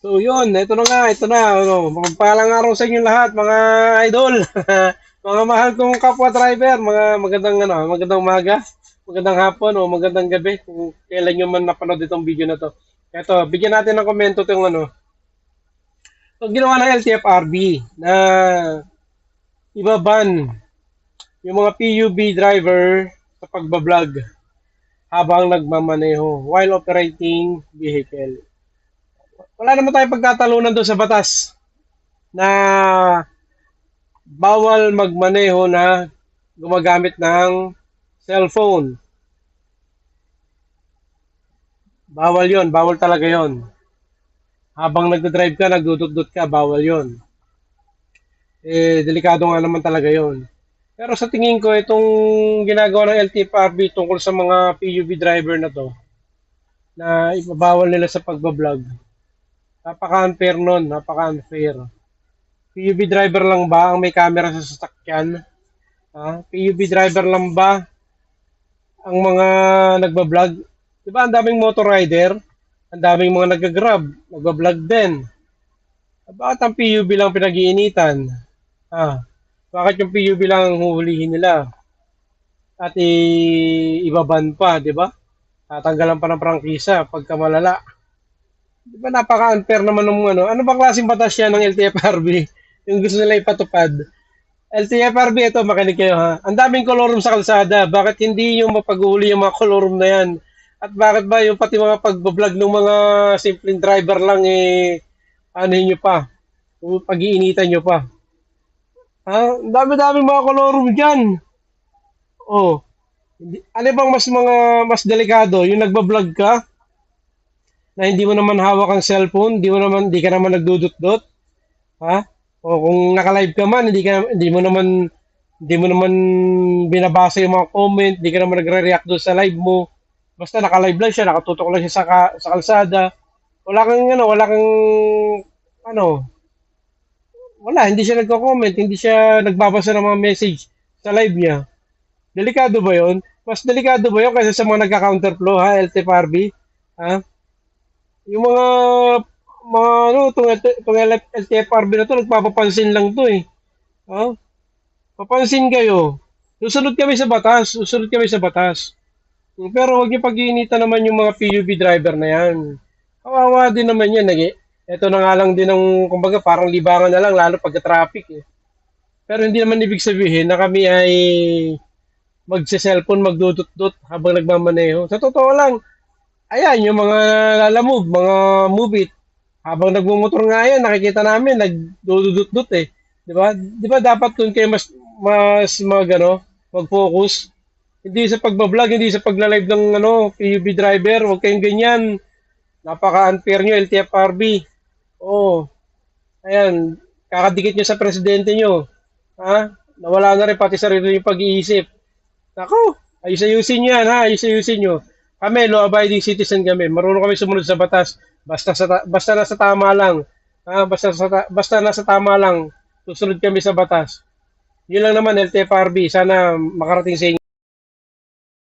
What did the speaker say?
So yun, ito na nga, ito na. Ano, magpalang araw sa inyo lahat, mga idol. Mga mahal kong kapwa driver, mga magandang umaga, magandang hapon o magandang gabi kung kailan nyo man napanood itong video na to. Ito, bigyan natin ng komento itong itong ginawa ng LTFRB na ibaban yung mga PUB driver sa pagbablog habang nagmamaneho while operating vehicle. Wala naman tayong pagtatalunan doon sa batas na bawal magmaneho na gumagamit ng cellphone. Bawal yon, bawal talaga yon. Habang nagdadrive ka, nagdudot-dot ka, bawal yon. Delikado nga naman talaga yon. Pero sa tingin ko, itong ginagawa ng LTFRB tungkol sa mga PUV driver na to, na ipabawal nila sa pagbablog, napaka-unfair nun, napaka-unfair. PUV driver lang ba ang may camera sa sasakyan? PUV driver lang ba ang mga nagbablog? Di ba ang daming motor rider? Ang daming mga nag-grab, nagbablog din. Bakit ang PUV lang pinag-iinitan? Bakit yung PUV lang ang huhulihin nila? At ibaban pa, di ba? Tatanggalan pa ng prangkisa pagka malala. Di ba napaka-unfair naman ng ano bang klaseng batas yan ng LTFRB? Yung gusto nila ipatupad. LTFRB, ito, makinig kayo ha. Ang daming kolorum sa kalsada. Bakit hindi yung mapag-uli yung mga kolorum na yan? At bakit ba yung pati mga pagbablog ng mga simpleng driver lang anuhin nyo pa? Pag-iinitan nyo pa? Ang dami-dami mga kolorum dyan. Oh, ano bang mas delikado? Yung nagbablog ka na hindi mo naman hawak ang cellphone, hindi ka naman nagdudot-dot, ha? O kung naka-live ka man, hindi mo naman binabasa yung mga comment, hindi ka naman nagre-react doon sa live mo. Basta naka-live lang siya, nakatutok lang siya sa kalsada. Wala, hindi siya nagko-comment, hindi siya nagbabasa ng mga message sa live niya. Delikado ba 'yon? Mas delikado ba 'yon kaysa sa mga nagka-counterflow, ha, LTFRB? Ha? Yung itong LTFRB na to, nagpapapansin lang to eh. Ha? Papansin kayo. Susunod kami sa batas. Pero huwag niyo pag-iinitan naman yung mga PUV driver na yan. Kawawa din naman yan. Ito na nga lang din ng, kumbaga, parang libangan na lang, lalo pagka-traffic eh. Pero hindi naman ibig sabihin na kami ay magse-cellphone, magdudot-dot habang nagmamaneho. Sa totoo lang, ayan, yung mga lalamove, mga move it, habang nagmumotor nga yan, nakikita namin, nagdudut-dut eh. Di ba? Di ba dapat doon kayo mag-focus? Hindi sa pagbablog, hindi sa pagla-live ng PUB driver, huwag kayong ganyan. Napaka-unfair nyo, LTFRB. Oh, ayan, kakadikit nyo sa presidente nyo. Nawala na rin pati sarili yung pag-iisip. Nako, ayos-ayusin nyo yan, ha? Ayos-ayusin nyo. Kami, law-abiding citizen kami. Marunong kami sumunod sa batas. Basta nasa tama lang. Basta nasa tama lang. Susunod kami sa batas. Yun lang naman, LTFRB. Sana makarating sa inyo.